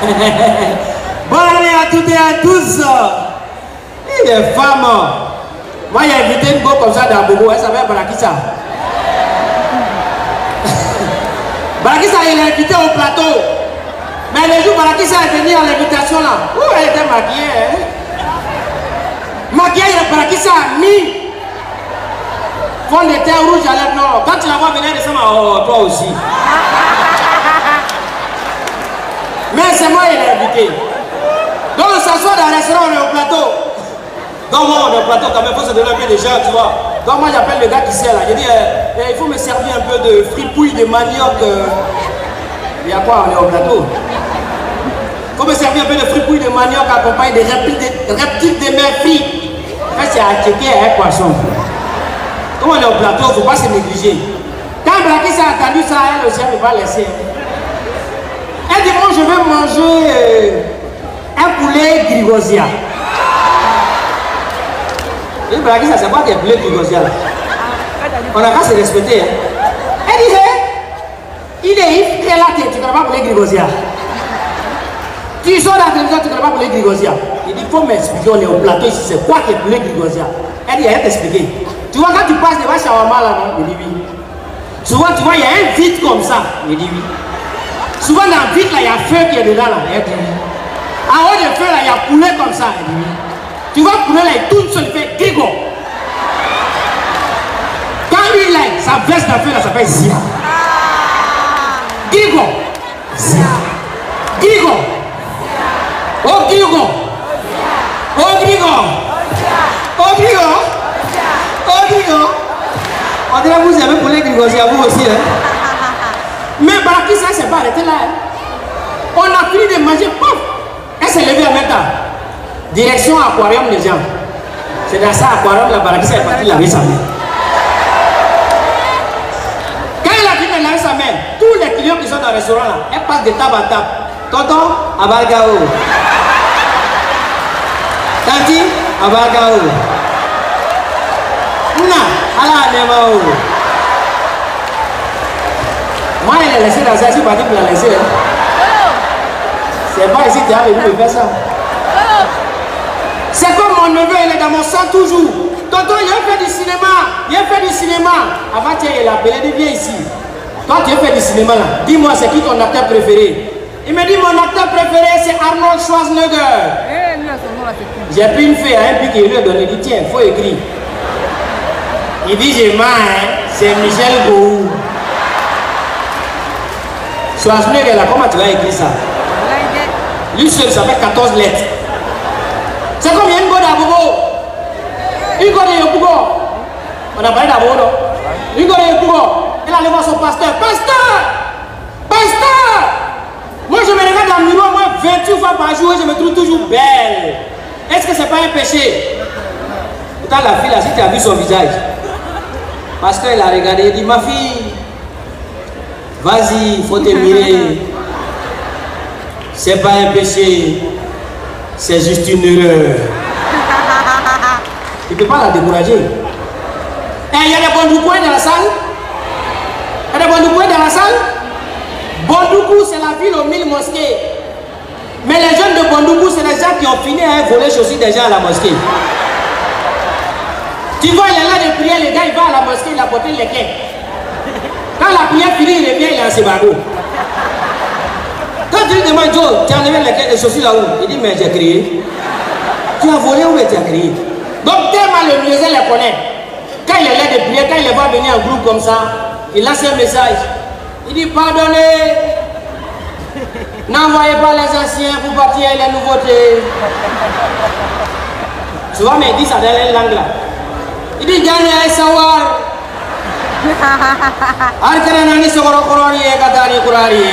Bonne année à toutes et à tous. Et les femmes. Moi, j'ai invité une go comme ça dans Bobo. Elle s'appelle Barakissa. Barakissa, il est invité au plateau. Mais le jour où Barakissa est venu à l'invitation là, où elle était maquillée, hein? Maquillée, Barakissa a mis fond de teint rouge à lèvres. Non, quand tu la vois venir, elle descend, oh, toi aussi. Mais c'est moi qui l'ai invité. Donc on s'assoit dans le restaurant, on est au plateau. Donc moi on est au plateau quand même, il faut se donner un peu de gens, tu vois. Donc moi j'appelle le gars qui sert là, je dis il faut me servir un peu de fripouille de manioc. Il y a quoi, on est au plateau. Il faut me servir un peu de fripouille de manioc accompagné de reptiles de mer frites. En fait c'est à checker un poisson. Comme on est au plateau, il ne faut pas se négliger. Quand Barakissa a attendu ça, elle aussi elle ne peut pas laisser. Elle dit, moi je vais manger un poulet grigosia. Et Barakissa, c'est quoi que poulet grigosia là? On n'a qu'à se respecter. Hein. Elle disait, il est là, tu ne connais pas poulet grigosia. Tu sors dans la télévision, tu ne connais pas poulet grigosia. Il dit, il faut m'expliquer, on est au plateau ici, c'est quoi que poulet grigosia? Elle dit, elle va t'expliquer. Tu vois, quand tu passes devant Shawarma là, non? Il dit oui. Souvent, tu vois, il y a un vide comme ça. Il dit oui. Souvent dans le vide là, il y a feu qui est dedans là. Elle dit oui. En haut du feu là, il y a poulet comme ça. Elle dit oui. Tu vois, poulet là, il tourne sur le feu, grigo. Quand lui là, sa veste dans le feu là, ça s'appelle Zia. Grigo. Zia. Grigo. Oh grigo. Oh grigo. Oh grigo. Oh grigo. On dirait que vous aimez poulet grigosia, vous aussi hein. Mais Barakissa ne s'est pas arrêté là. Hein. On a fini de manger, pof! Elle s'est levée à maintenant. Direction aquarium les gens. C'est dans ça, aquarium, la Barakissa est partie laver sa main. Quand elle a fini de laver sa main, tous les clients qui sont dans le restaurant là, elle passe de table à table. Tonton, abargao. Tanti, abargao. Na, ala nemao. Moi, elle est laissée dans ça, je suis parti pour la laisser. Hein. C'est pas ici, tu as venu me faire ça. C'est comme mon neveu, il est dans mon sang toujours. Tonton, il a fait du cinéma. Il a fait du cinéma. Avant, tu il a appelé, il viens ici. Toi, tu as fait du cinéma là. Dis-moi, c'est qui ton acteur préféré? Il me dit, mon acteur préféré, c'est Arnold Schwarzenegger. J'ai pris une feuille à un pic et il lui a donné. Il dit, tiens, il faut écrire. Il dit, j'ai mal, hein. C'est Michel Gou. Schwarzenegger là, comment tu vas écrire ça? Lui seul, ça fait 14 lettres. C'est comme il y a une go d'Abobo. Une go de Yokugo. On a parlé d'Abobo, non? Une go de Yokugo. Elle allait voir son pasteur. Pasteur! Pasteur! Moi, je me regarde dans le miroir, moi, 28 fois par jour, et je me trouve toujours belle. Est-ce que c'est pas un péché? Pourtant, la fille là, si tu as vu son visage, parce qu'elle a regardé, elle dit, ma fille, vas-y, il faut te mirer. C'est pas un péché, c'est juste une erreur. Tu ne peux pas la décourager. Et il y a des Bondoukois dans la salle. Il y a des Bondoukois dans la salle. Bondoukou, c'est la ville aux 1000 mosquées. Mais les jeunes de Bondoukou, c'est les gens qui ont fini à voler chaussures des gens à la mosquée. Tu vois, il est là de prier, le gars, il va à la mosquée, il a porté les quais. Quand la prière finit, il revient, il est en Sebago. Quand tu lui demandes, Joe, tu as enlevé les chaussures là-haut? Il dit, mais j'ai crié. Tu as volé ou tu as crié? Donc, tellement le musée les connaît. Quand il est là de prier, quand il les voit venir en groupe comme ça, il lance un message. Il dit, pardonnez. N'envoyez pas les anciens pour partir les nouveautés. Souvent, mais il dit ça dans la langue là. Il dit, Gane Sawar. Arkanani Sawar Kurari, Katari Kurari.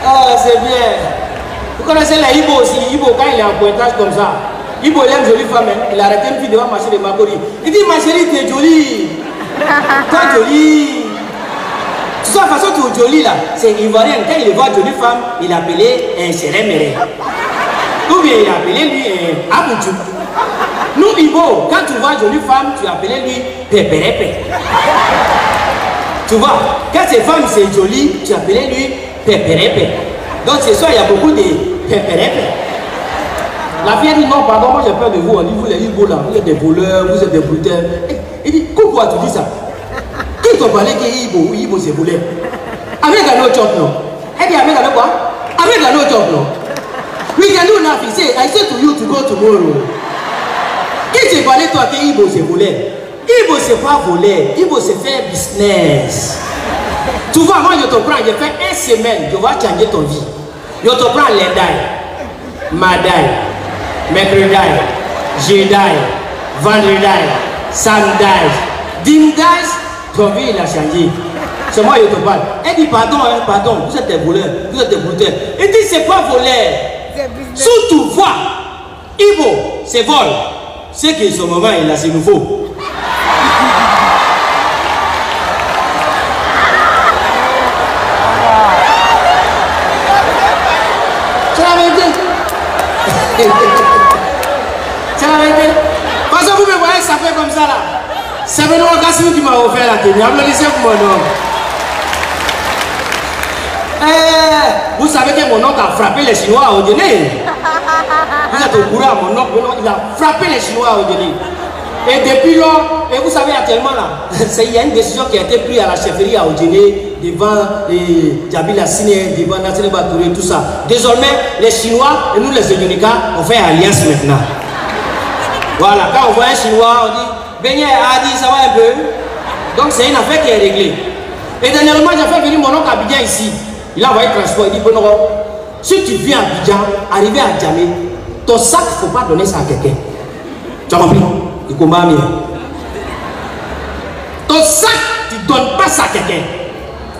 Oh, c'est bien. Vous connaissez les Ibo aussi. Ibo, quand il est en pointage comme ça, Ibo, il a une jolie femme. Il a arrêté une fille devant marcher de Makori. Il dit, ma chérie, tu es jolie. Toi, jolie. Tu De toute façon, tout joli là, c'est ivoirien. Quand il voit une jolie femme, il appelait un Séré-Méré. Ou bien il appelait lui un Aboudjou. Nous, Ibo, quand tu vois une jolie femme, tu appelais lui Pépérépé. Tu vois, quand ces femmes c'est joli, tu appelais lui Pépérépé. Donc c'est ça, il y a beaucoup de Pépérépé. La fille a dit non, pardon, moi j'ai peur de vous. On dit vous les Ibo là, vous êtes des voleurs, vous êtes des bruteurs. Il dit pourquoi tu dis ça? Qui t'a parlé que Ibo c'est voleur? Avec un autre job, non? Elle dit avec un quoi? Avec un autre job, non? We can do nothing. Say, I said to you to go tomorrow. Qui t'a parlé toi que Ibo c'est voleur? Ibo c'est pas voleur, Ibo c'est faire business. Tu vois, moi je te prends, je fais une semaine, je vais changer ton vie. Je te prends lundi, mardi, mercredi, jeudi, vendredi, samedi, dimanche, ton vie il a changé. C'est moi qui te parle. Elle dit pardon, hein, pardon, vous êtes des voleurs, vous êtes des bruteurs. Elle dit c'est pas voleur. Surtout voir, Ibo, c'est vol. C'est que ce moment il a c'est nouveau. C'est la vérité. C'est la vérité. Parce que vous me voyez ça fait comme ça là. C'est Benoît Kassim qui m'a offert la tenue. Applaudissez pour mon nom. Vous savez que mon oncle a frappé les Chinois au dîner. Vous êtes au courant, mon oncle, il a frappé les Chinois au dîner. Et depuis lors, et vous savez actuellement là, il y a une décision qui a été prise à la chefferie à Odjene, devant Djabila Sine, devant Nassine Batouré, tout ça. Désormais, les Chinois et nous les Edonika, on fait alliance maintenant. Voilà, quand on voit un Chinois, on dit Beignet a dit ça va un peu. Donc c'est une affaire qui est réglée. Et dernièrement, j'ai fait venir mon oncle à Abidjan ici. Il a envoyé le transport, il dit Bonoro, si tu viens à Abidjan, arriver à Djamé, ton sac, il ne faut pas donner ça à quelqu'un. Tu as compris? Il combat mieux. Ton sac, tu ne donnes pas ça à quelqu'un.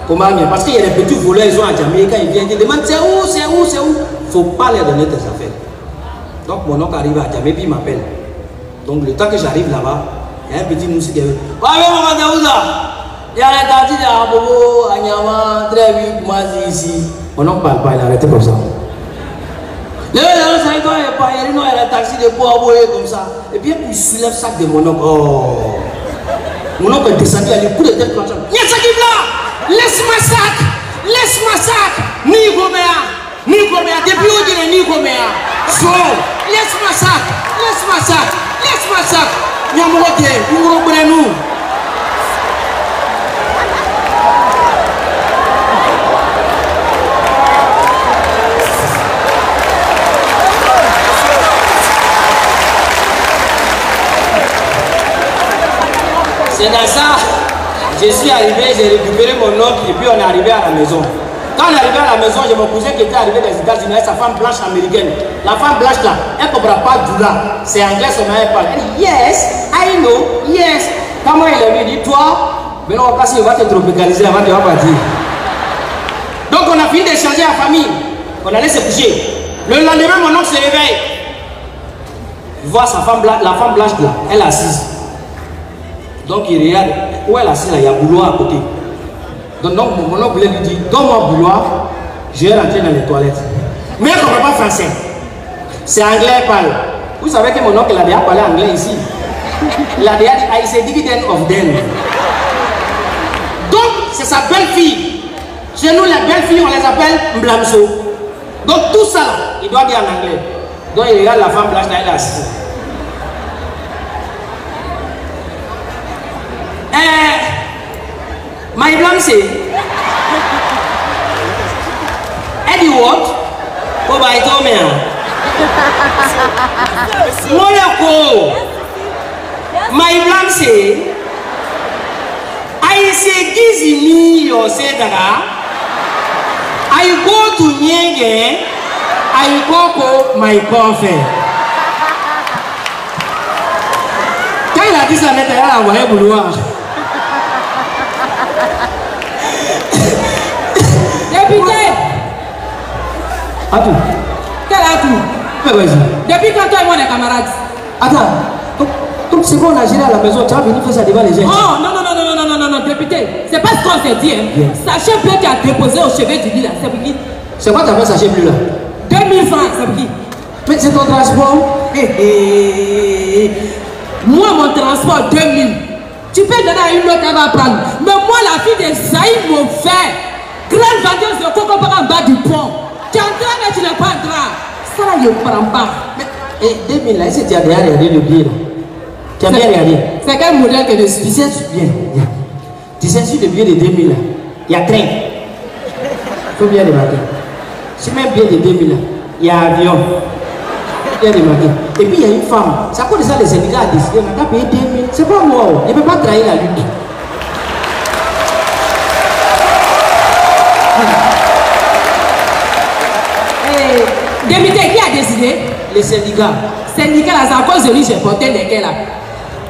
Combat mieux. Parce qu'il y a des petits voleurs, ils sont à Djamé, quand ils viennent, ils demandent c'est où, c'est où, c'est où. Il ne faut pas leur donner tes affaires. Donc mon oncle arrive à Djamé, puis il m'appelle. Donc le temps que j'arrive là-bas, il y a un petit mousse qui est venu. Il y a un tati de Abobo, Anyama, très vite, moi ici. Mon oncle parle pas, il a arrêté comme ça. Le il y a un taxi de poids comme ça. Et puis il soulève ça de mon oncle. Oh. Mon oncle est descendu, il a le coup de tête comme ça. Laisse-moi sac! Laisse-moi sac! Ni Goméa, depuis où il est ni Goméa? So, laisse-moi sac! Laisse-moi sac! Laisse-moi sac! Yamorote, nous. C'est dans ça, je suis arrivé, j'ai récupéré mon oncle et puis on est arrivé à la maison. Quand on est arrivé à la maison, j'ai mon cousin qui était arrivé des États-Unis avec sa femme blanche américaine. La femme blanche là, elle ne comprend pas Doula. C'est anglais, son mari parle. Elle dit yes, I know, yes. Comment il est venu, il dit toi, mais non, on va te tropicaliser avant de partir. Donc on a fini d'échanger la famille. On allait se coucher. Le lendemain, mon oncle se réveille. Il voit sa femme blanche, la femme blanche là, elle est assise. Donc il regarde, où elle est assise là, il y a Boulois à côté. Donc mon oncle lui dit, donne-moi Boulois, je vais rentrer dans les toilettes. Mais elle ne comprend pas français. C'est anglais, elle parle. Vous savez que mon oncle a déjà parlé anglais ici. Il a déjà dit, I say dividend of them. Donc c'est sa belle-fille. Chez nous, les belles-filles, on les appelle Mblamso. Donc tout ça, il doit dire en anglais. Donc il regarde la femme blanche là, elle est assise. My Blanche, Eddie what? Go by Tomia. Monaco. My Blanche, I say, give me your Sedara. I go to Nyenge. I go my coffee. Quand il a dit ça, elle a envoyé Boulois. Atou. Quel atout? Mais vas-y. Depuis quand toi et moi on est camarades? Attends. Donc c'est bon, on a géré à la maison, tu vas venir faire ça devant les gens. Oh non, non, non, non, non, non, non, non. député, c'est pas ce qu'on s'est dit. Hein. Sachet bleu qui a déposé au chevet du lit là, c'est pour qui? C'est quoi ta fait sachet bleu là? 2000 francs, c'est pour qui? Mais c'est ton transport. Moi, mon transport, 2000. Tu peux donner à une autre, elle va prendre. Mais moi, la fille de Saïd mon frère, grande vendeuse de coco en bas du pont. Tu entras, mais tu n'es pas en train. Ça, là, je ne prends pas. Mais 2000 là, est-ce que tu as bien regardé le billet là? Tu as bien regardé? C'est quel modèle que je suis? Tu sais, bien. Tu sais, sur le billet de 2000 là, il y a train. Il faut bien remarquer. Sur même billet de 2000 là, il y a avion. Bien remarqué. Et puis il y a une femme. C'est à cause de ça les syndicats ont décidé on a payé 2000. C'est pas moi. Il ne peut pas trahir la lutte. Député, qui a décidé? Les syndicats. Syndicats là, c'est à cause de lui, j'ai porté des gars là.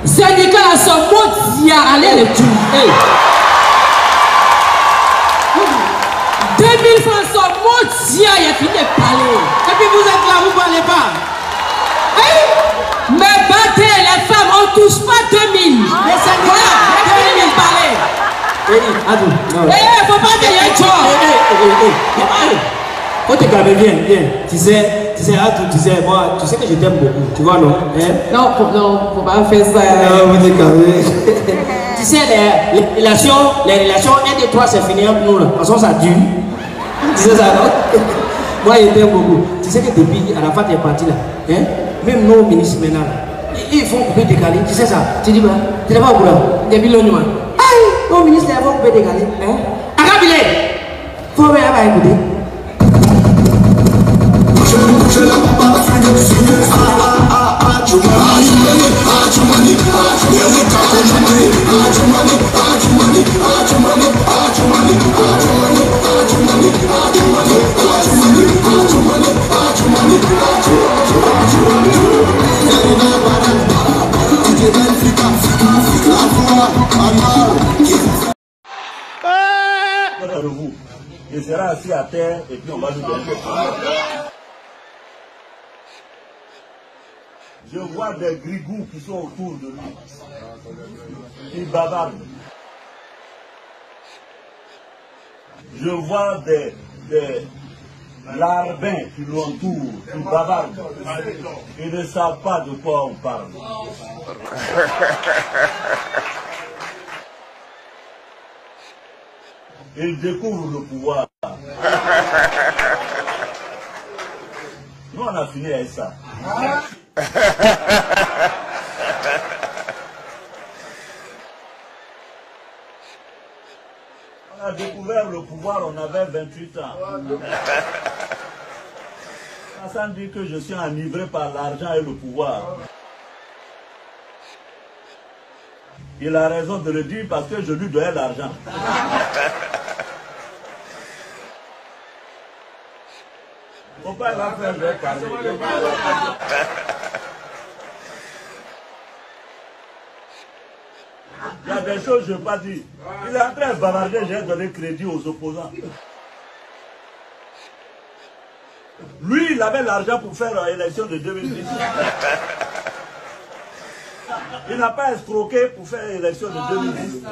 Syndicats là, son mot d'y a allé le tuer. Hey. 2000 francs, son mot d'y a, il a fini de parler. Et puis vous êtes là, vous ne parlez pas. Hey. Mais battez, les femmes, on ne touche pas 2000. Les syndicats. Voilà, 2000 parler. Attends. Faut pas payer un job. Faut te calmer, viens. Tu sais, Atou, tu sais, moi, tu sais que je t'aime beaucoup, tu vois, non? Hein? Non, faut pas faire ça. Non, vous te calmez. Tu sais, les relations 1, 2, 3, c'est fini entre nous, là. Parce que ça dure. Tu sais ça, non? Moi, je t'aime beaucoup. Tu sais que depuis, à la fin, tu es parti là. Hein? Même nos ministres maintenant, là, ils font couper décaler. Tu sais ça? Tu dis, bah, tu n'es pas au courant. Depuis le noir. Aïe, nos ministres, ils vont couper décaler. Hein? Akabile! Faut bien écouter. Il sera assis à terre et puis on va lui donner. Je vois des grigous qui sont autour de lui. Ils bavardent. Je vois des larbins qui l'entourent, qui bavardent. Ils ne savent pas de quoi on parle. Ils découvrent le pouvoir. Nous, on a fini avec ça. On a découvert le pouvoir, on avait 28 ans. Ça dit que je suis enivré par l'argent et le pouvoir. Il a raison de le dire parce que je lui donnais l'argent. Mon père va faire le parler. Il y a des choses que je n'ai pas dit. Il est en train de bavarder, j'ai donné crédit aux opposants. Lui, il avait l'argent pour faire l'élection de 2010. Il n'a pas escroqué pour faire l'élection de 2010.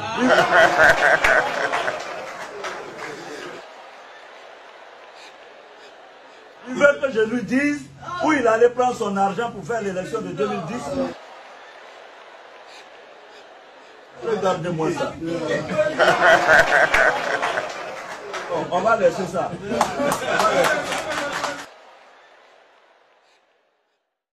Il veut que je lui dise où il allait prendre son argent pour faire l'élection de 2010. Regardez-moi ça. Bon, on va laisser ça.